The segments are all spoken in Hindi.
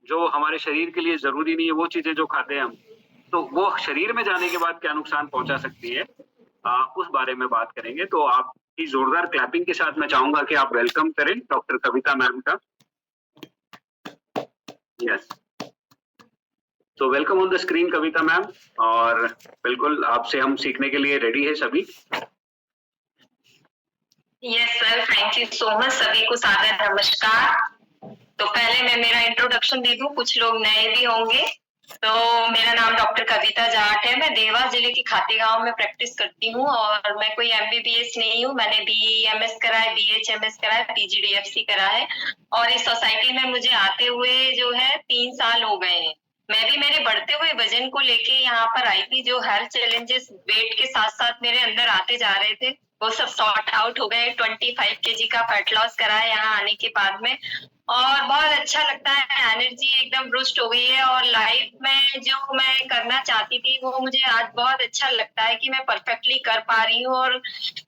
जो हमारे शरीर के लिए ज़रूरी नहीं है, वो चीज़ें जो खाते हैं हम, तो वो शरीर में जाने के बाद क्या नुकसान पहुँचा सकती है, उस बारे में बात करेंगे। तो आपकी ज़ोरदार क्लैपिंग के साथ मैं चाहूँगा कि आप वेलकम करें डॉक्टर कविता मैम का। यस। तो welcome on the screen Kavita ma'am, और बिल्कुल आपसे हम सीखने के लिए रेडी है सभी। Yes sir, thank you so much. सभी को सादर नमस्कार। तो पहले मैं मेरा इंट्रोडक्शन दे दूं, कुछ लोग नए भी होंगे। तो मेरा नाम डॉक्टर कविता जाट है। मैं देवास जिले के खातेगांव में प्रैक्टिस करती हूँ और मैं कोई एमबीबीएस नहीं हूँ। मैंने बीएमएस करा है, बीएचएमएस करा है, पीजीडीएफसी करा है और इस सोसाइटी में मुझे आते हुए जो है 3 साल हो गए हैं। मैं भी मेरे बढ़ते हुए वजन को लेके यहाँ पर आई थी। जो हेल्थ चैलेंजेस वेट के साथ साथ मेरे अंदर आते जा रहे थे, वो सब सॉर्ट आउट हो गए। 25 केजी का फैट लॉस करा है यहाँ आने के बाद में, और बहुत अच्छा लगता है। एनर्जी एकदम बूस्ट हो गई है और लाइफ में जो मैं करना चाहती थी वो मुझे आज बहुत अच्छा लगता है कि मैं परफेक्टली कर पा रही हूँ। और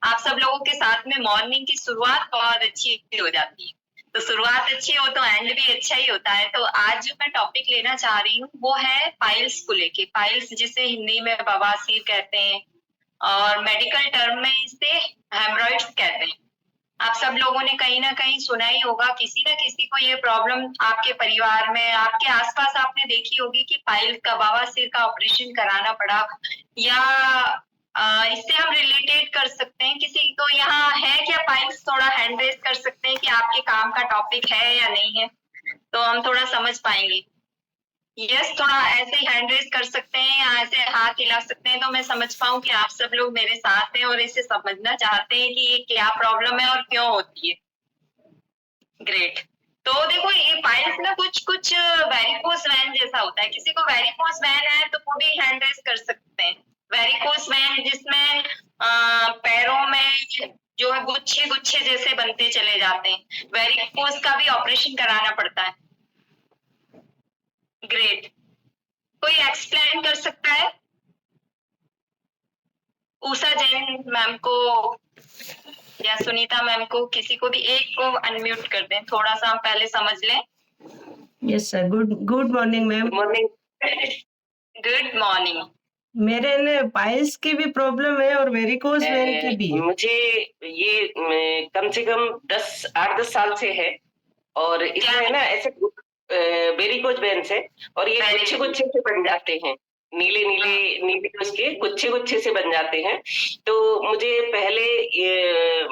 आप सब लोगों के साथ में मॉर्निंग की शुरुआत बहुत अच्छी हो जाती है। तो शुरुआत अच्छी हो तो एंड भी अच्छा ही होता है। तो आज जो मैं टॉपिक लेना चाह रही हूँ वो है पाइल्स को लेके। पाइल्स जिसे हिंदी में बवासीर कहते हैं और मेडिकल टर्म में इसे हेमरॉइड्स कहते हैं। आप सब लोगों ने कहीं ना कहीं सुना ही होगा, किसी ना किसी को ये प्रॉब्लम आपके परिवार में, आपके आसपास आपने देखी होगी कि पाइल्स का, बवासीर का ऑपरेशन कराना पड़ा। या इससे हम रिलेटेड कर सकते हैं किसी को यहाँ है क्या पाइल्स? थोड़ा हैंड रेज कर सकते हैं कि आपके काम का टॉपिक है या नहीं है, तो हम थोड़ा समझ पाएंगे। यस, थोड़ा ऐसे हैंड रेज कर सकते हैं या ऐसे हाथ हिला सकते हैं तो मैं समझ पाऊं कि आप सब लोग मेरे साथ हैं और इसे समझना चाहते हैं कि ये क्या प्रॉब्लम है और क्यों होती है। ग्रेट। तो देखो, ये पाइल्स ना कुछ कुछ वेरिकोस वैन जैसा होता है। किसी को वेरिकोस वैन है तो वो भी हैंड रेज कर सकते हैं। वेरिकोस वैन जिसमें पैरों में जो है गुच्छे गुच्छे जैसे बनते चले जाते हैं, वेरिकोस का भी ऑपरेशन कराना पड़ता है। ग्रेट। कोई एक्सप्लेन कर सकता है? उषा जैन मैम को या सुनीता मैम को, किसी को भी एक को अनम्यूट कर दें, थोड़ा सा हम पहले समझ लें। Yes sir, good morning ma'am. Morning. Good morning. मेरे ने पाइल्स की भी प्रॉब्लम है और वेरिकोस वेन की भी। मुझे ये कम से कम 8-10 साल से है और इसमें ना ऐसे वेरिकोज वेन्स है और ये गुच्छे गुच्छे से बन जाते हैं, नीले नीले नीले उसके गुच्छे गुच्छे से बन जाते हैं। तो मुझे पहले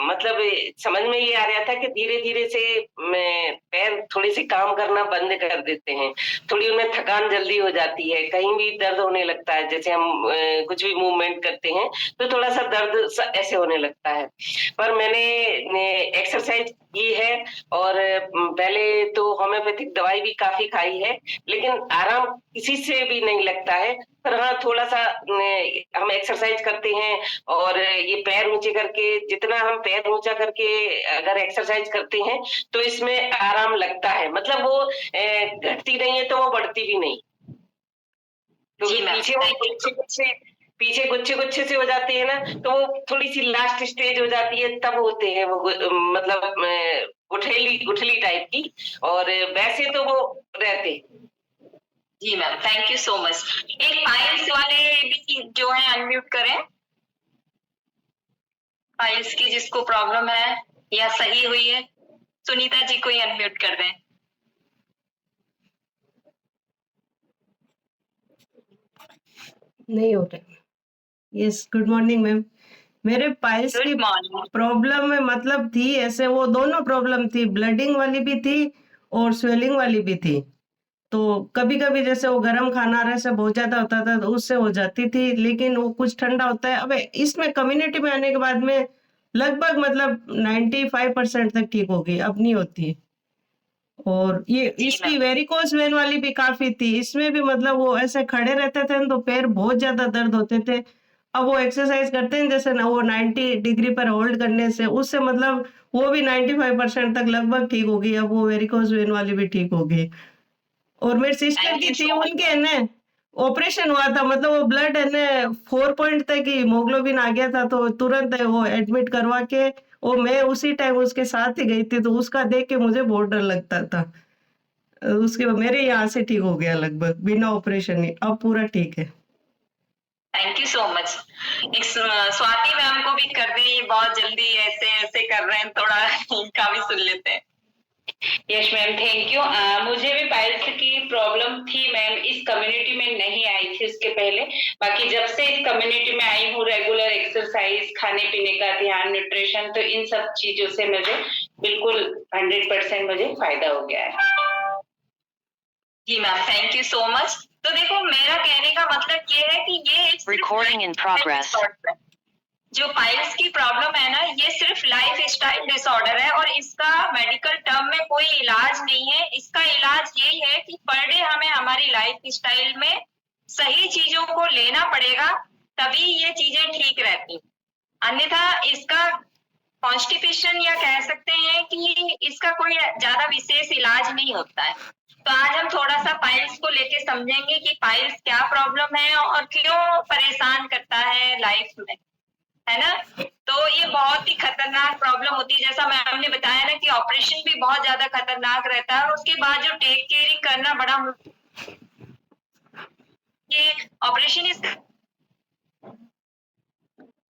मतलब समझ में ये आ रहा था कि धीरे धीरे से पैर थोड़े से काम करना बंद कर देते हैं, थोड़ी उनमें थकान जल्दी हो जाती है, कहीं भी दर्द होने लगता है। जैसे हम कुछ भी मूवमेंट करते हैं तो थोड़ा सा दर्द ऐसे होने लगता है। पर मैंने एक्सरसाइज की है और पहले तो होम्योपैथिक दवाई भी काफी खाई है, लेकिन आराम किसी से भी नहीं लगता है। पर हाँ, थोड़ा सा हम एक्सरसाइज करते हैं और ये पैर ऊंचे करके, जितना हम पैर ऊंचा करके अगर एक्सरसाइज करते हैं तो इसमें आराम लगता है। मतलब वो घटती नहीं है तो वो बढ़ती भी नहीं। तो पीछे गुच्छे गुच्छे से हो जाते हैं ना, तो वो थोड़ी सी लास्ट स्टेज हो जाती है, तब होते हैं वो मतलब गुठली टाइप की, और वैसे तो वो रहते। जी ma'am, thank you so much. एक पाइल्स वाले भी जो है अनम्यूट करें, पाइल्स की जिसको प्रॉब्लम है या सही हुई है। सुनीता जी को ही अनम्यूट कर दें। नहीं हो रहा। Yes, good morning ma'am. मेरे पाइल्स की प्रॉब्लम में मतलब थी ऐसे, वो दोनों प्रॉब्लम थी, ब्लडिंग वाली भी थी और स्वेलिंग वाली भी थी। तो कभी कभी जैसे वो गर्म खाना ऐसे बहुत ज्यादा होता था तो उससे हो जाती थी, लेकिन वो कुछ ठंडा होता है। अब इसमें कम्युनिटी में आने के बाद में लगभग मतलब 95% तक ठीक हो गई, अब नहीं होती। और ये इसकी वेरिकोस वेन वाली भी काफी थी, इसमें भी मतलब वो ऐसे खड़े रहते थे तो पैर बहुत ज्यादा दर्द होते थे। अब वो एक्सरसाइज करते हैं जैसे ना, वो 90 डिग्री पर होल्ड करने से उससे मतलब वो भी 95% तक लगभग ठीक हो गई। अब वो वेरिकोस वेन वाली भी ठीक हो गई। और मेरी सिस्टर की थी, उनके है ना ऑपरेशन हुआ था, मतलब वो ब्लड है ना 4 पॉइंट तक हीमोग्लोबिन आ गया था, तो तुरंत वो एडमिट करवा के, वो मैं उसी टाइम उसके साथ ही गई थी, तो उसका देख के मुझे बहुत डर लगता था। उसके बाद मेरे यहाँ से ठीक हो गया लगभग बिना ऑपरेशन ही, अब पूरा ठीक है। Thank you so much. एक स्वाति मैम को भी कर दी, बहुत जल्दी ऐसे ऐसे कर रहे हैं, थोड़ा इनका भी सुन लेते हैं। Yes ma'am, thank you. मुझे भी पाइल्स की प्रॉब्लम थी मैम, इस कम्युनिटी में नहीं आई थी उसके पहले। बाकी जब से इस कम्युनिटी में आई हूँ, रेगुलर एक्सरसाइज, खाने पीने का ध्यान, न्यूट्रिशन, तो इन सब चीजों से मुझे बिल्कुल 100% मुझे फायदा हो गया है। जी ma'am, thank you so much. तो देखो, मेरा कहने का मतलब ये है कि ये Recording in progress. जो पाइल्स की प्रॉब्लम है ना, ये सिर्फ लाइफ स्टाइल डिसऑर्डर है और इसका मेडिकल टर्म में कोई इलाज नहीं है। इसका इलाज यही है कि पर डे हमें हमारी लाइफ स्टाइल में सही चीजों को लेना पड़ेगा, तभी ये चीजें ठीक रहती। अन्यथा इसका कॉन्स्टिपेशन या कह सकते हैं कि इसका कोई ज्यादा विशेष इलाज नहीं होता है। तो आज हम थोड़ा सा पाइल्स को लेके समझेंगे कि पाइल्स क्या प्रॉब्लम है और क्यों परेशान करता है लाइफ में, है ना। तो ये बहुत ही खतरनाक प्रॉब्लम होती है, जैसा मैम ने बताया ना कि ऑपरेशन भी बहुत ज्यादा खतरनाक रहता है और उसके बाद जो टेक केयरिंग करना बड़ा ऑपरेशन इस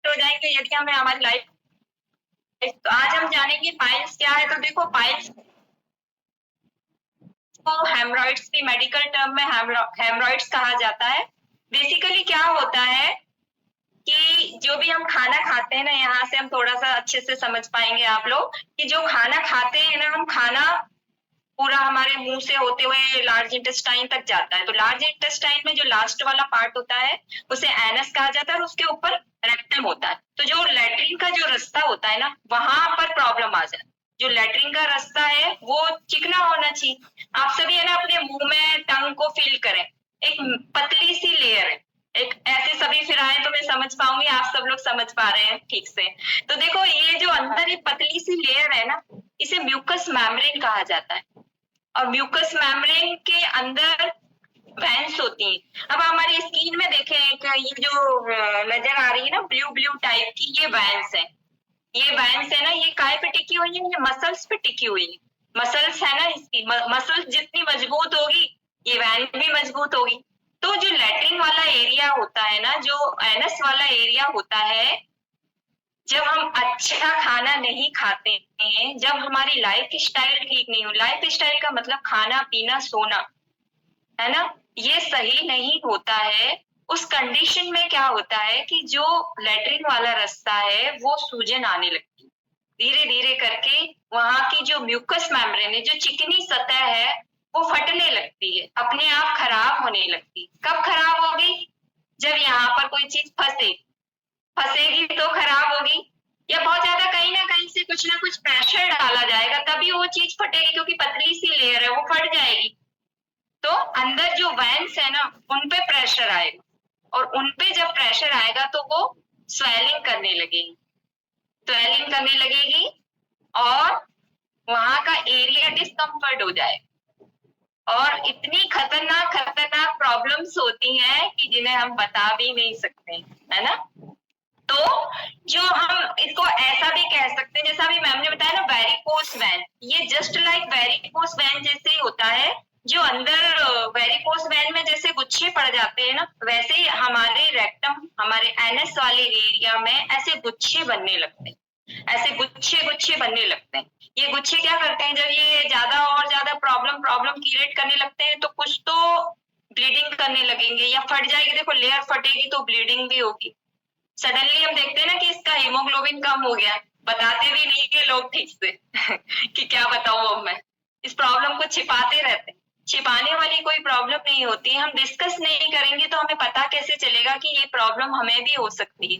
हो जाएंगे यदि हमें हमारी लाइफ। तो आज हम जानेंगे पाइल्स क्या है। तो देखो, पाइल्स को हेमरॉइड्स की मेडिकल टर्म में हेमरॉइड्स कहा जाता है। बेसिकली क्या होता है कि जो भी हम खाना खाते हैं ना, यहाँ से हम थोड़ा सा अच्छे से समझ पाएंगे आप लोग कि जो खाना खाते हैं ना, हम खाना पूरा हमारे मुंह से होते हुए लार्ज इंटेस्टाइन तक जाता है। तो लार्ज इंटेस्टाइन में जो लास्ट वाला पार्ट होता है उसे एनस कहा जाता है और उसके ऊपर रेक्टम होता है। तो जो लैट्रिन का जो रास्ता होता है ना, वहां पर प्रॉब्लम आ जाती है। जो लैट्रिन का रास्ता है वो चिकना होना चाहिए। आप सभी है ना अपने मुंह में टंग को फील करें, एक पतली सी लेयर है, एक ऐसे सभी फिराएं तो मैं समझ पाऊंगी, आप सब लोग समझ पा रहे हैं ठीक से। तो देखो, ये जो अंदर ये पतली सी लेयर है ना, इसे म्यूकस मेम्ब्रेन कहा जाता है और म्यूकस मेम्ब्रेन के अंदर वेंस होती हैं। अब हमारी स्किन में देखें, एक ये जो नजर आ रही है ना ब्लू ब्लू टाइप की, ये वेंस है। ये वेंस है ना, ये काय पे टिकी हुई है? ये मसल्स पे टिकी हुई है। मसल्स है ना, इसकी मसल्स जितनी मजबूत होगी ये वैन भी मजबूत होगी। तो जो लैट्रिन वाला एरिया होता है ना, जो एनस वाला एरिया होता है, जब हम अच्छा खाना नहीं खाते हैं, जब हमारी लाइफ स्टाइल ठीक नहीं हो, लाइफ स्टाइल का मतलब खाना पीना सोना, है ना, ये सही नहीं होता है, उस कंडीशन में क्या होता है कि जो लैट्रिन वाला रास्ता है वो सूजन आने लगती है। धीरे धीरे करके वहां की जो म्यूकस मेम्ब्रेन है, जो चिकनी सतह है, वो फटने लगती है, अपने आप खराब होने लगती है। कब खराब होगी? जब यहाँ पर कोई चीज फंसेगी तो खराब होगी, या बहुत ज्यादा कहीं ना कहीं से कुछ ना कुछ प्रेशर डाला जाएगा, तभी वो चीज फटेगी, क्योंकि पतली सी लेयर है वो फट जाएगी। तो अंदर जो वेंस है ना, उनपे प्रेशर आएगा और उनपे जब प्रेशर आएगा तो वो स्वेलिंग करने लगेगी, स्वेलिंग करने लगेगी और वहां का एरिया डिस्कम्फर्ट हो जाएगा। और इतनी खतरनाक प्रॉब्लम्स होती हैं कि जिन्हें हम बता भी नहीं सकते, है ना। तो जो हम इसको ऐसा भी कह सकते हैं, जैसा अभी मैम ने बताया ना, वेरिकोस वेन, ये जस्ट लाइक वेरिकोस वेन जैसे ही होता है। जो अंदर वेरिकोस वेन में जैसे गुच्छे पड़ जाते हैं ना, वैसे ही हमारे रेक्टम, हमारे एनएस वाले एरिया में ऐसे गुच्छे बनने लगते हैं, ऐसे गुच्छे बनने लगते हैं। ये गुच्छे क्या करते हैं, जब ये ज्यादा और ज्यादा प्रॉब्लम क्रिएट करने लगते हैं तो कुछ तो ब्लीडिंग करने लगेंगे या फट जाएगी। देखो, लेयर फटेगी तो ब्लीडिंग भी होगी। सडनली हम देखते हैं ना कि इसका हीमोग्लोबिन कम हो गया, बताते भी नहीं है लोग ठीक से कि क्या बताऊं अब मैं। इस प्रॉब्लम को छिपाते रहते हैं। छिपाने वाली कोई प्रॉब्लम नहीं होती, हम डिस्कस नहीं करेंगे तो हमें पता कैसे चलेगा कि ये प्रॉब्लम हमें भी हो सकती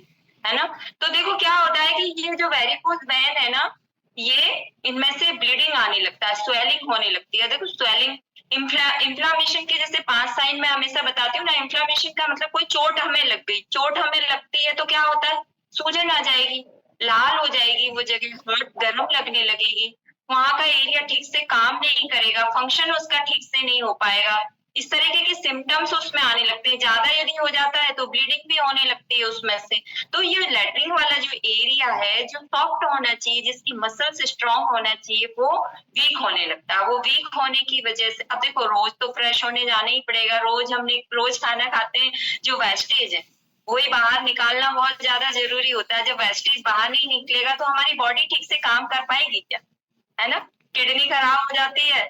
है ना। तो देखो क्या होता है कि ये जो वेरिकोस वेन है ना, ये इनमें से ब्लीडिंग आने लगता है, स्वेलिंग होने लगती है। देखो, स्वेलिंग, इन्फ्लामेशन के जैसे 5 साइन मैं हमेशा बताती हूँ ना। इन्फ्लामेशन का मतलब कोई चोट हमें लग गई, चोट हमें लगती है तो क्या होता है, सूजन आ जाएगी, लाल हो जाएगी वो जगह, हार्ट गर्म लगने लगेगी, वहां का एरिया ठीक से काम नहीं करेगा, फंक्शन उसका ठीक से नहीं हो पाएगा, इस तरीके के सिम्टम्स उसमें आने लगते हैं। ज्यादा यदि हो जाता है तो ब्लीडिंग भी होने लगती है उसमें से। तो ये लैट्रिन वाला जो एरिया है, जो सॉफ्ट होना चाहिए, जिसकी मसल्स स्ट्रांग होना चाहिए, वो वीक होने लगता है। वो वीक होने की वजह से, अब देखो रोज तो फ्रेश होने जाना ही पड़ेगा, रोज खाना खाते हैं, जो वेस्टेज है वही बाहर निकालना बहुत ज्यादा जरूरी होता है। जब वेस्टेज बाहर नहीं निकलेगा तो हमारी बॉडी ठीक से काम कर पाएगी क्या, है ना? किडनी खराब हो जाती है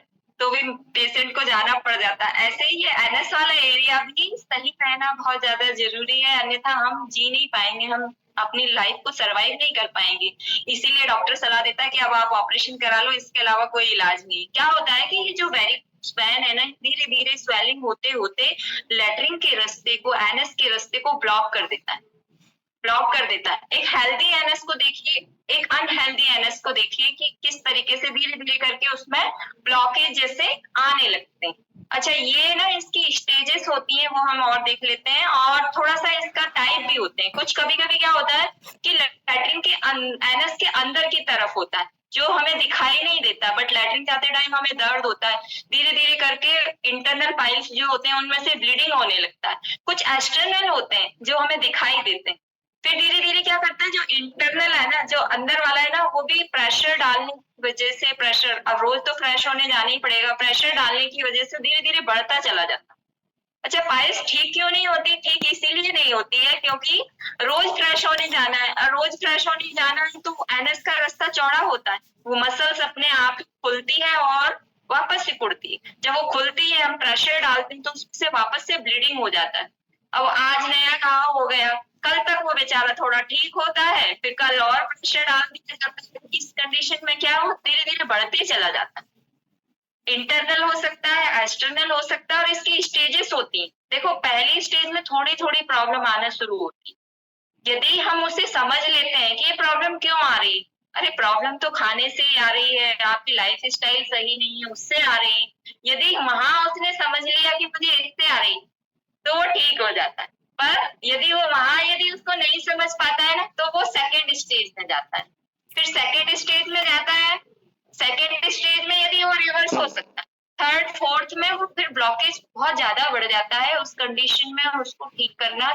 तो भी पेशेंट को जाना पड़ जाता है। ऐसे ही ये एनएस वाला एरिया भी सही रहना बहुत ज्यादा जरूरी है, अन्यथा हम जी नहीं पाएंगे, हम अपनी लाइफ को सरवाइव नहीं कर पाएंगे। इसीलिए डॉक्टर सलाह देता है कि अब आप ऑपरेशन करा लो, इसके अलावा कोई इलाज नहीं। क्या होता है कि ये जो वेरिकोज वेन है ना, धीरे धीरे स्वेलिंग होते होते लैट्रिन के रास्ते को, एनएस के रास्ते को ब्लॉक कर देता है, ब्लॉक कर देता है। एक हेल्दी एनएस को देखिए, एक अनहेल्दी एनएस को देखिए कि किस तरीके से धीरे धीरे करके उसमें ब्लॉकेज जैसे आने लगते हैं। अच्छा, ये ना इसकी स्टेजेस होती हैं, वो हम और देख लेते हैं, और थोड़ा सा इसका टाइप भी होते हैं। कुछ कभी कभी क्या होता है कि लैट्रिन के एनएस के अंदर की तरफ होता है, जो हमें दिखाई नहीं देता, बट लैट्रिन जाते टाइम हमें दर्द होता है। धीरे धीरे करके इंटरनल पाइल्स जो होते हैं उनमें से ब्लीडिंग होने लगता है। कुछ एक्सटर्नल होते हैं जो हमें दिखाई देते हैं। फिर धीरे धीरे क्या करता है, जो इंटरनल है ना, जो अंदर वाला है ना, वो भी प्रेशर डालने की वजह से, प्रेशर, अब रोज तो फ्रेश होने जाना ही पड़ेगा, प्रेशर डालने की वजह से धीरे धीरे बढ़ता चला जाता। अच्छा, पाइल्स ठीक क्यों नहीं होती? ठीक इसीलिए नहीं होती है क्योंकि रोज फ्रेश होने जाना है, और रोज फ्रेश होने जाना है तो एनएस का रास्ता चौड़ा होता है, वो मसल्स अपने आप खुलती है और वापस सिकुड़ती है। जब वो खुलती है, हम प्रेशर डालते हैं तो उससे वापस से ब्लीडिंग हो जाता है। अब आज नया कहा हो गया, कल तक वो बेचारा थोड़ा ठीक होता है, फिर कल और प्रेशर डाल दिया जाता है। इस कंडीशन में क्या हो, धीरे धीरे बढ़ते चला जाता है। इंटरनल हो सकता है, एक्सटर्नल हो सकता है, और इसकी स्टेजेस होती हैं। देखो, पहली स्टेज में थोड़ी थोड़ी प्रॉब्लम आना शुरू होती है। यदि हम उसे समझ लेते हैं कि ये प्रॉब्लम क्यों आ रही है, अरे प्रॉब्लम तो खाने से ही आ रही है, आपकी लाइफ स्टाइल सही नहीं है उससे आ रही है, यदि वहां उसने समझ लिया कि मुझे इससे आ रही, तो वो ठीक हो जाता है। पर यदि वो वहां यदि उसको नहीं समझ पाता है ना, तो वो सेकेंड स्टेज में जाता है। फिर सेकेंड स्टेज में जाता है, सेकेंड स्टेज में यदि वो रिवर्स हो सकता है, थर्ड फोर्थ में वो फिर ब्लॉकेज बहुत ज्यादा बढ़ जाता है। उस कंडीशन में उसको ठीक करना,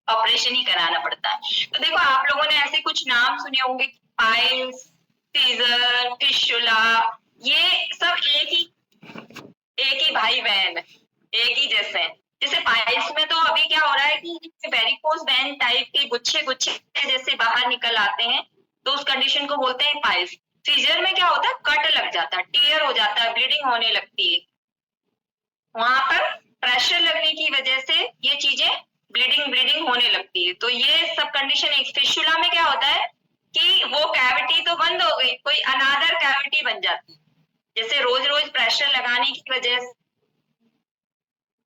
ऑपरेशन ही कराना पड़ता है। तो देखो, आप लोगों ने ऐसे कुछ नाम सुने होंगे, पाइल्स, सीजर, फिस्टुला, ये सब एक ही भाई बहन, एक ही जैसे हैं। जैसे पाइल्स में तो अभी क्या हो रहा है कि वेरिकोज वेन टाइप के गुच्छे गुच्छे जैसे बाहर निकल आते हैं, तो उस कंडीशन को बोलते हैं पाइल्स। सीजर में क्या होता है, कट लग जाता है, टियर हो जाता है, ब्लीडिंग होने लगती है। वहां पर प्रेशर लगने की वजह से ये चीजें ब्लीडिंग होने लगती है। तो ये सब कंडीशन। एक फिस्टुला में क्या होता है कि वो कैविटी तो बंद हो गई, कोई अनादर कैविटी बन जाती है। जैसे रोज रोज प्रेशर लगाने की वजह से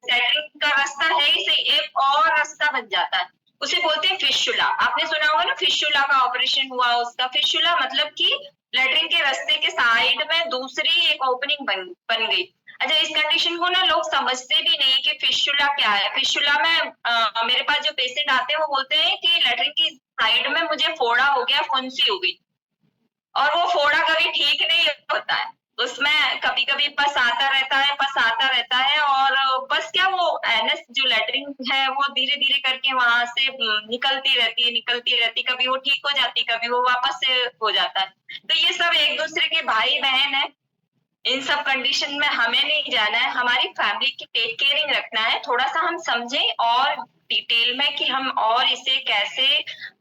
सेटिंग का रास्ता है ही सही, एक और रास्ता बन जाता है, उसे बोलते हैं फिस्टुला। आपने सुना होगा ना, फिस्टुला का ऑपरेशन हुआ उसका। फिस्टुला मतलब कि लैट्रिन के रास्ते के साइड में दूसरी एक ओपनिंग बन गई। अच्छा, इस कंडीशन को ना लोग समझते भी नहीं कि फिस्टुला क्या है। फिस्टुला में मेरे पास जो पेशेंट आते हैं वो बोलते हैं कि लैट्रिन की साइड में मुझे फोड़ा हो गया, फुंसी हो गई, और वो फोड़ा कभी ठीक नहीं होता है, उसमें कभी कभी पस आता रहता है, और बस क्या, वो एनएस जो लैट्रिन है वो धीरे धीरे करके वहां से निकलती रहती, कभी वो ठीक हो जाती, कभी वो वापस से हो जाता है। तो ये सब एक दूसरे के भाई बहन है। इन सब कंडीशन में हमें नहीं जाना है, हमारी फैमिली की टेक केयरिंग रखना है। थोड़ा सा हम समझें और डिटेल में कि हम और इसे कैसे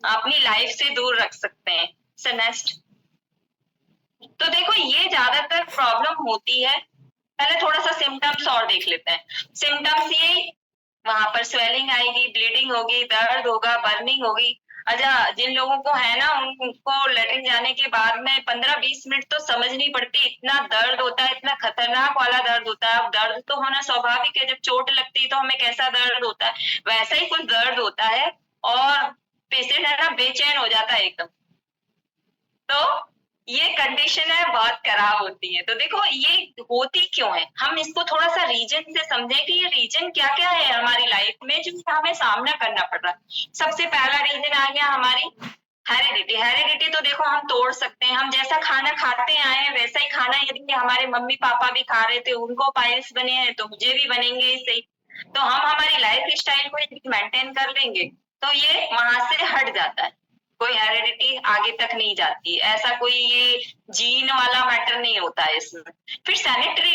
अपनी लाइफ से दूर रख सकते हैं। So next. तो देखो, ये ज्यादातर प्रॉब्लम होती है। पहले थोड़ा सा सिम्टम्स और देख लेते हैं। सिम्टम्स ये, वहां पर स्वेलिंग आएगी, ब्लीडिंग होगी, दर्द होगा, बर्निंग होगी। अच्छा, जिन लोगों को है ना, उनको लैट्रिन जाने के बाद में 15-20 मिनट तो समझ नहीं पड़ती, इतना दर्द होता है, इतना खतरनाक वाला दर्द होता है। अब दर्द तो होना स्वाभाविक है, जब चोट लगती है तो हमें कैसा दर्द होता है, वैसा ही कुछ दर्द होता है, और पेशेंट है ना बेचैन हो जाता है एकदम। तो ये कंडीशन है, बहुत खराब होती है। तो देखो, ये होती क्यों है, हम इसको थोड़ा सा रीजन से समझें कि ये रीजन क्या क्या है हमारी लाइफ में जो हमें सामना करना पड़ रहा है। सबसे पहला रीजन आ गया हमारी हेरिडिटी तो देखो हम तोड़ सकते हैं, हम जैसा खाना खाते आए हैं वैसा ही खाना यदि हमारे मम्मी पापा भी खा रहे थे, उनको पाइल्स बने हैं तो मुझे भी बनेंगे ऐसे ही। तो हम हमारी लाइफ स्टाइल को यदि मेंटेन कर लेंगे तो ये वहां से हट जाता है, कोई हेरिडिटी आगे तक नहीं जाती, ऐसा कोई ये जीन वाला मैटर नहीं होता है इसमें। फिर सैनिटरी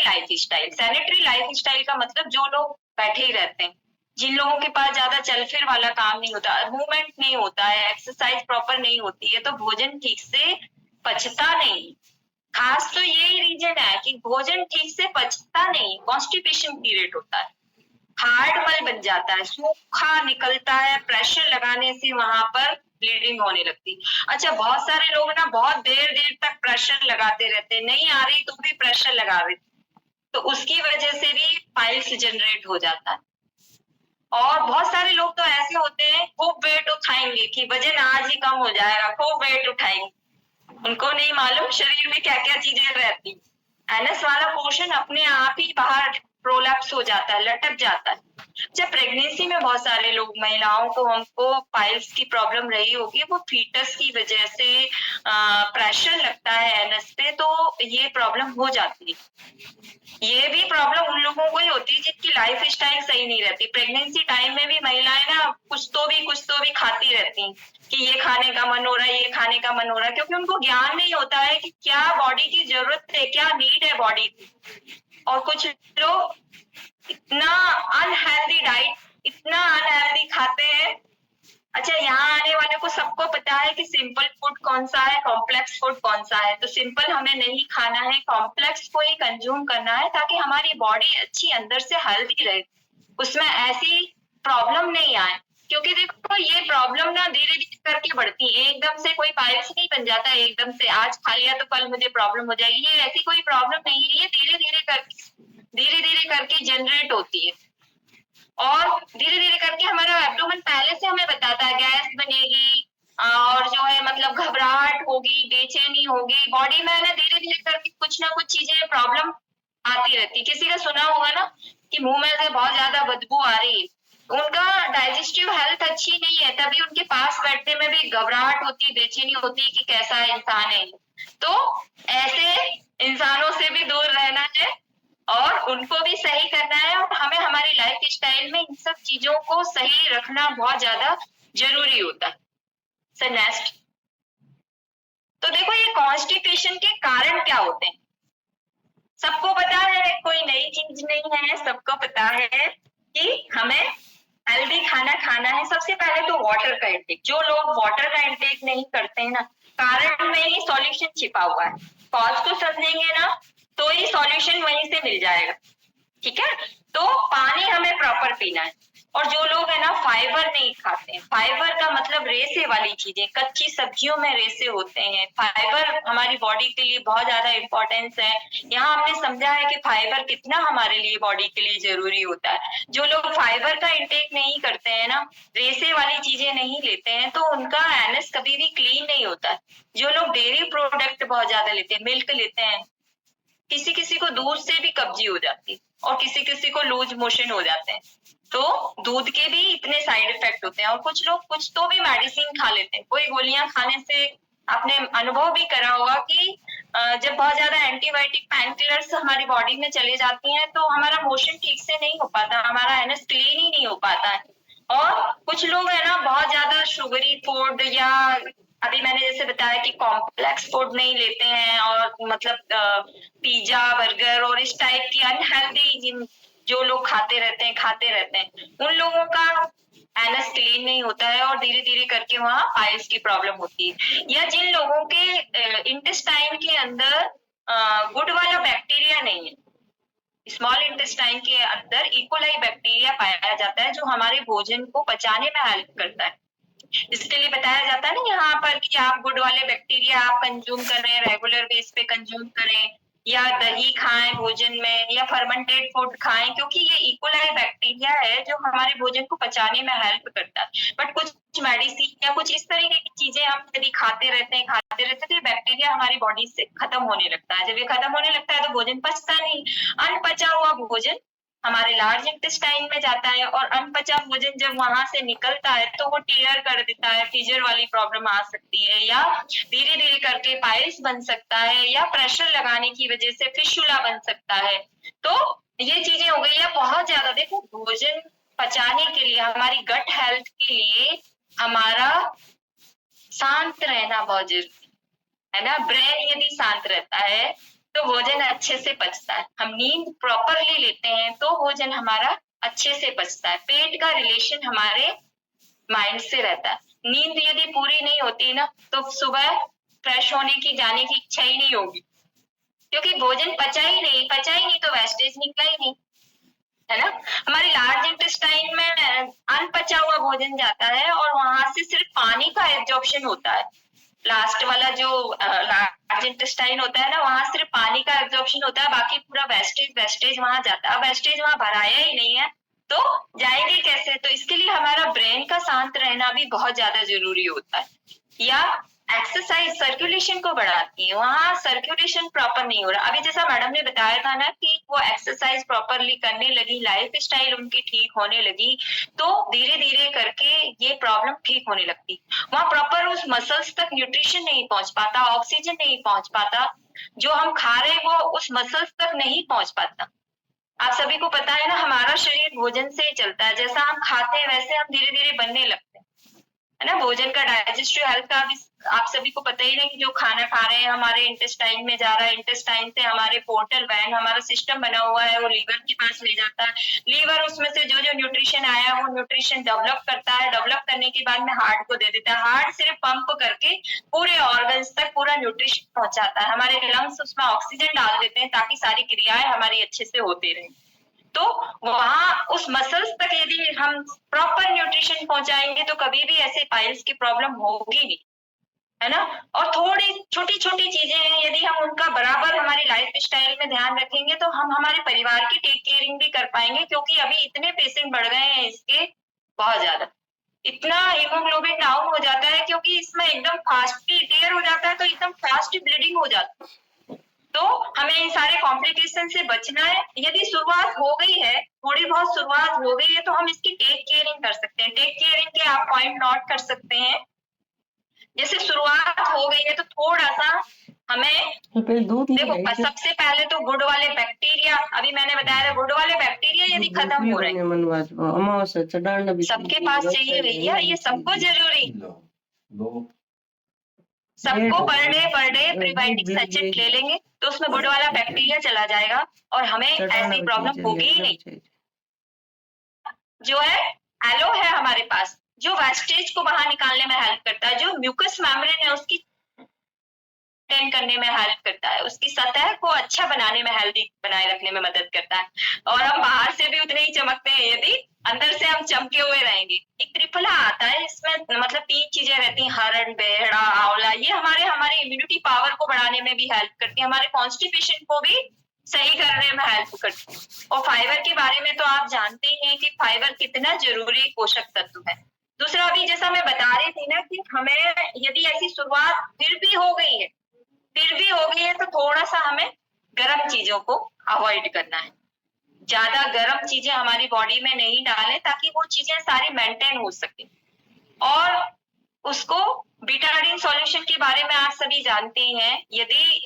लाइफ स्टाइल का मतलब जो लोग बैठे ही रहते हैं, जिन लोगों के पास ज्यादा चल फिर वाला काम नहीं होता, मूवमेंट नहीं होता है, एक्सरसाइज प्रॉपर नहीं होती है, तो भोजन ठीक से पचता नहीं। खास तो यही रीजन है कि भोजन ठीक से पचता नहीं, कॉन्स्टिपेशन क्रिएट होता है, हार्ड मल बन जाता है, सूखा निकलता है, प्रेशर लगाने से वहां पर ब्लीडिंग होने लगती। अच्छा, बहुत सारे लोग ना बहुत देर तक प्रेशर लगाते रहते हैं, नहीं आ रही तो भी प्रेशर लगा रहे, तो उसकी वजह से भी पाइल्स जनरेट हो जाता है। और बहुत सारे लोग तो ऐसे होते हैं खूब वेट उठाएंगे कि वजन आज ही कम हो जाएगा, खूब वेट उठाएंगे, उनको नहीं मालूम शरीर में क्या क्या चीजें रहती। एनएस वाला पोर्शन अपने आप ही बाहर प्रोलैप्स हो जाता है, लटक जाता है। जब प्रेगनेंसी में बहुत सारे लोग, महिलाओं को हमको पाइल्स की प्रॉब्लम रही होगी, वो फीटस की वजह से प्रेशर लगता है एनएस पे, तो ये प्रॉब्लम हो जाती है। ये भी प्रॉब्लम उन लोगों को ही होती है जिनकी लाइफ स्टाइल सही नहीं रहती। प्रेगनेंसी टाइम में भी महिलाएं ना कुछ तो भी खाती रहती कि ये खाने का मन हो रहा है, ये खाने का मन हो रहा है, क्योंकि उनको ज्ञान नहीं होता है कि क्या बॉडी की जरूरत है, क्या नीड है बॉडी की। और कुछ लोग इतना अनहेल्दी डाइट, इतना अनहेल्दी खाते हैं। अच्छा, यहाँ आने वाले को सबको पता है कि सिंपल फूड कौन सा है, कॉम्प्लेक्स फूड कौन सा है। तो सिंपल हमें नहीं खाना है, कॉम्प्लेक्स को ही कंज्यूम करना है, ताकि हमारी बॉडी अच्छी अंदर से हेल्दी रहे, उसमें ऐसी प्रॉब्लम नहीं आए। क्योंकि देखो ये प्रॉब्लम ना धीरे धीरे करके बढ़ती है, एकदम से कोई पाइल्स नहीं बन जाता है, एकदम से आज खा लिया तो कल मुझे प्रॉब्लम हो जाएगी, ये ऐसी कोई प्रॉब्लम नहीं है। ये धीरे धीरे करके जनरेट होती है, और धीरे धीरे करके हमारा एब्डोमेन पहले से हमें बताता है गैस बनेगी, और जो है मतलब घबराहट होगी, बेचैनी होगी बॉडी में, ना धीरे धीरे करके कुछ ना कुछ चीजें प्रॉब्लम आती रहती। किसी का सुना होगा ना कि मुंह में से बहुत ज्यादा बदबू आ रही है, उनका डाइजेस्टिव हेल्थ अच्छी नहीं है, तभी उनके पास बैठने में भी घबराहट होती, बेचैनी होती कि कैसा इंसान है। तो ऐसे इंसानों से भी दूर रहना है और उनको भी सही करना है, और हमें हमारी लाइफ स्टाइल में इन सब चीजों को सही रखना बहुत ज्यादा जरूरी होता है। Sir next. तो देखो ये कॉन्स्टिपेशन के कारण क्या होते हैं, सबको पता है, कोई नई चीज नहीं है, सबको पता है कि हमें हेल्दी खाना खाना है। सबसे पहले तो वाटर का इंटेक, जो लोग वाटर का इंटेक नहीं करते हैं ना, कारण में ही सॉल्यूशन छिपा हुआ है। कॉज को समझेंगे ना तो ही सॉल्यूशन वहीं से मिल जाएगा, ठीक है। तो पानी हमें प्रॉपर पीना है, और जो लोग है ना फाइबर नहीं खाते हैं, फाइबर का मतलब रेसे वाली चीजें, कच्ची सब्जियों में रेसे होते हैं, फाइबर हमारी बॉडी के लिए बहुत ज्यादा इंपॉर्टेंस है। यहाँ हमने समझा है कि फाइबर कितना हमारे लिए बॉडी के लिए जरूरी होता है। जो लोग फाइबर का इंटेक नहीं करते हैं ना, रेसे वाली चीजें नहीं लेते हैं, तो उनका एनएस कभी भी क्लीन नहीं होता है। जो लोग डेयरी प्रोडक्ट बहुत ज्यादा लेते हैं, मिल्क लेते हैं, किसी किसी को दूध से भी कब्जी हो जाती है, और किसी किसी को लूज मोशन हो जाते हैं। तो दूध के भी इतने साइड इफेक्ट होते हैं, और कुछ लोग कुछ तो भी मेडिसिन खा लेते हैं। कोई गोलियां खाने से आपने अनुभव भी करा होगा कि जब बहुत ज्यादा एंटीबायोटिक पेन किलर्स हमारी बॉडी में चले जाती हैं तो हमारा मोशन ठीक से नहीं हो पाता, हमारा एनएस क्लीन ही नहीं हो पाता है। और कुछ लोग है ना बहुत ज्यादा शुगरी फूड, या अभी मैंने जैसे बताया कि कॉम्प्लेक्स फूड नहीं लेते हैं, और मतलब पिज्जा बर्गर और इस टाइप की अनहेल्दी जो लोग खाते रहते हैं, उन लोगों का एनएस क्लीन नहीं होता है, और धीरे धीरे करके वहाँ पाइल्स की प्रॉब्लम होती है। या जिन लोगों के इंटेस्टाइन के अंदर गुड वाला बैक्टीरिया नहीं है, स्मॉल इंटेस्टाइन के अंदर इकोलाई बैक्टीरिया पाया जाता है, जो हमारे भोजन को पचाने में हेल्प करता है। इसके लिए बताया जाता है ना यहाँ पर कि आप गुड वाले बैक्टीरिया आप कंज्यूम कर रहे हैं, रेगुलर बेस पे कंज्यूम करें, या दही खाएं भोजन में, या फर्मेंटेड फूड खाएं, क्योंकि ये इकोलाई बैक्टीरिया है जो हमारे भोजन को पचाने में हेल्प करता है। बट कुछ मेडिसिन या कुछ इस तरीके की चीजें हम यदि खाते रहते हैं तो ये बैक्टीरिया हमारी बॉडी से खत्म होने लगता है। जब ये खत्म होने लगता है तो भोजन पचता नहीं, अनपचा हुआ भोजन हमारे लार्ज इंटेस्टाइन में जाता है और अनपचा भोजन जब वहां से निकलता है तो वो टीयर कर देता है, फीजर वाली प्रॉब्लम आ सकती है, या धीरे धीरे करके पाइल्स बन सकता है, या प्रेशर लगाने की वजह से फिशुला बन सकता है। तो ये चीजें हो गई है बहुत ज्यादा। देखो, भोजन पचाने के लिए, हमारी गट हेल्थ के लिए हमारा शांत रहना बहुत जरूरी है ना। ब्रेन यदि शांत रहता है तो भोजन अच्छे से पचता है। हम नींद प्रॉपरली लेते हैं तो भोजन हमारा अच्छे से पचता है। पेट का रिलेशन हमारे माइंड से रहता है। नींद यदि पूरी नहीं होती ना तो सुबह फ्रेश होने की, जाने की इच्छा ही नहीं होगी, क्योंकि भोजन पचा ही नहीं तो वेस्टेज निकला ही नहीं, है ना। हमारी लार्ज इंटेस्टाइन में अनपचा हुआ भोजन जाता है और वहां से सिर्फ पानी का एब्जॉर्प्शन होता है। लास्ट वाला जो लार्ज इंटेस्टाइन होता है ना, वहां सिर्फ पानी का एब्जॉर्प्शन होता है, बाकी पूरा वेस्टेज वहां जाता है। अब वेस्टेज वहां भराया ही नहीं है तो जाएगी कैसे? तो इसके लिए हमारा ब्रेन का शांत रहना भी बहुत ज्यादा जरूरी होता है। या एक्सरसाइज सर्कुलेशन को बढ़ाती है, वहां सर्कुलेशन प्रॉपर नहीं हो रहा। अभी जैसा मैडम ने बताया था ना कि वो एक्सरसाइज प्रॉपरली करने लगी, लाइफ स्टाइल उनकी ठीक होने लगी, तो धीरे धीरे करके ये प्रॉब्लम ठीक होने लगती। वहां प्रॉपर उस मसल्स तक न्यूट्रिशन नहीं पहुंच पाता, ऑक्सीजन नहीं पहुंच पाता, जो हम खा रहे वो उस मसल्स तक नहीं पहुंच पाता। आप सभी को पता है ना, हमारा शरीर भोजन से ही चलता है। जैसा हम खाते हैं वैसे हम धीरे धीरे बनने लगते हैं, है ना। भोजन का डाइजेस्टिव हेल्थ का भी आप सभी को पता ही नहीं कि जो खाना खा रहे हैं हमारे इंटेस्टाइन में जा रहा है, इंटेस्टाइन से हमारे पोर्टल वैन, हमारा सिस्टम बना हुआ है, वो लीवर के पास ले जाता है। लीवर उसमें से जो जो न्यूट्रिशन आया वो न्यूट्रिशन डेवलप करता है, डेवलप करने के बाद में हार्ट को दे देता है। हार्ट सिर्फ पंप करके पूरे ऑर्गन्स तक पूरा न्यूट्रिशन पहुंचाता है। हमारे लंग्स उसमें ऑक्सीजन डाल देते हैं ताकि सारी क्रियाएं हमारी अच्छे से होती रहें। तो वहां उस मसल्स तक यदि हम प्रॉपर न्यूट्रिशन पहुंचाएंगे तो कभी भी ऐसे पाइल्स की प्रॉब्लम होगी नहीं, है ना। और थोड़ी छोटी छोटी चीजें हैं, यदि हम उनका बराबर हमारी लाइफ स्टाइल में ध्यान रखेंगे तो हम हमारे परिवार की टेक केयरिंग भी कर पाएंगे, क्योंकि अभी इतने पेशेंट बढ़ गए हैं इसके, बहुत ज्यादा। इतना हीमोग्लोबिन डाउन हो जाता है क्योंकि इसमें एकदम फास्ट टीयर हो जाता है, तो एकदम फास्ट ब्लीडिंग हो जाती है। तो हमें इन सारे कॉम्प्लिकेशन से बचना है। यदि शुरुआत हो गई है, थोड़ी बहुत शुरुआत हो गई है, तो हम इसकी टेक केयरिंग कर सकते हैं। टेक केयरिंग के आप पॉइंट नोट कर सकते हैं। जैसे शुरुआत हो गई है तो थोड़ा सा हमें देखो, सबसे पहले तो गुड वाले बैक्टीरिया, अभी मैंने बताया था, गुड वाले बैक्टीरिया यदि खत्म हो रहे हैं, सबके पास चाहिए भैया, ये सबको जरूरी, सबको पर डे प्रीबायोटिक सचेट ले लेंगे तो उसमें गुड वाला बैक्टीरिया चला जाएगा और हमें ऐसी प्रॉब्लम होगी ही नहीं। जो है एलो है हमारे पास, जो वेस्टेज को बाहर निकालने में हेल्प करता है, जो म्यूकस मेम्ब्रेन है उसकी मेंटेन करने में हेल्प करता है, उसकी सतह को अच्छा बनाने में, हेल्दी बनाए रखने में मदद करता है। और हम बाहर से भी उतने ही चमकते हैं यदि अंदर से हम चमके हुए रहेंगे। एक त्रिफला आता है, इसमें मतलब 3 चीजें रहती हैं, हरण, बेहड़ा, आंवला। ये हमारे इम्यूनिटी पावर को बढ़ाने में भी हेल्प करती है, हमारे कॉन्स्टिपेशन को भी सही करने में हेल्प करती है। और फाइबर के बारे में तो आप जानते ही हैं कि फाइबर कितना जरूरी पोषक तत्व है। दूसरा, अभी जैसा मैं बता रही थी ना कि हमें यदि ऐसी शुरुआत फिर भी हो गई है तो थोड़ा सा हमें गर्म चीजों को अवॉइड करना है। ज्यादा गर्म चीजें हमारी बॉडी में नहीं डालें ताकि वो चीजें सारी मेंटेन हो सके। और उसको बीटाडीन सॉल्यूशन के बारे में आप सभी जानते हैं, यदि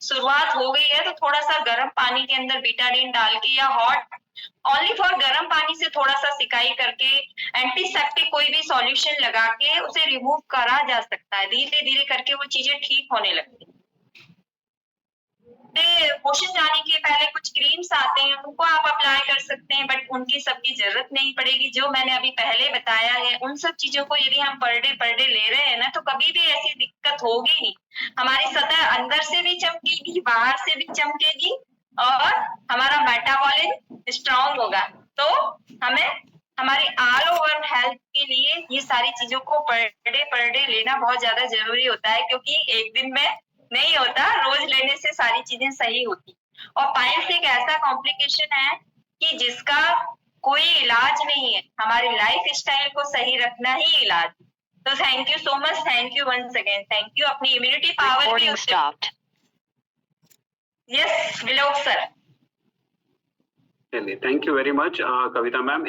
शुरुआत हो गई है तो थोड़ा सा गर्म पानी के अंदर बीटाडीन डाल के, या हॉट ओनली फॉर गर्म पानी से थोड़ा सा सिकाई करके एंटीसेप्टिक कोई भी सॉल्यूशन लगा के उसे रिमूव करा जा सकता है। धीरे धीरे करके वो चीजें ठीक होने लगती है। पोषण जाने के पहले कुछ क्रीम्स आते हैं, उनको आप अप्लाई कर सकते हैं, बट उनकी सबकी जरूरत नहीं पड़ेगी। जो मैंने अभी पहले बताया है उन सब चीजों को यदि हम पर डे ले रहे हैं ना तो कभी भी ऐसी दिक्कत होगी नहीं। हमारी सतह अंदर से भी चमकेगी, बाहर से भी चमकेगी और हमारा मेटाबॉलिज्म स्ट्रांग होगा। तो हमें हमारी ऑल ओवर हेल्थ के लिए ये सारी चीजों को पर डे लेना बहुत ज्यादा जरूरी होता है, क्योंकि एक दिन में नहीं होता, रोज लेने से सारी चीजें सही होती। और पाइल्स एक ऐसा कॉम्प्लिकेशन है कि जिसका कोई इलाज नहीं है, हमारी लाइफ स्टाइल को सही रखना ही इलाज। तो thank you so much, thank you once again, thank you. अपनी इम्यूनिटी पावर भी, यस विलोक सर। चलिए, thank you very much Kavita ma'am.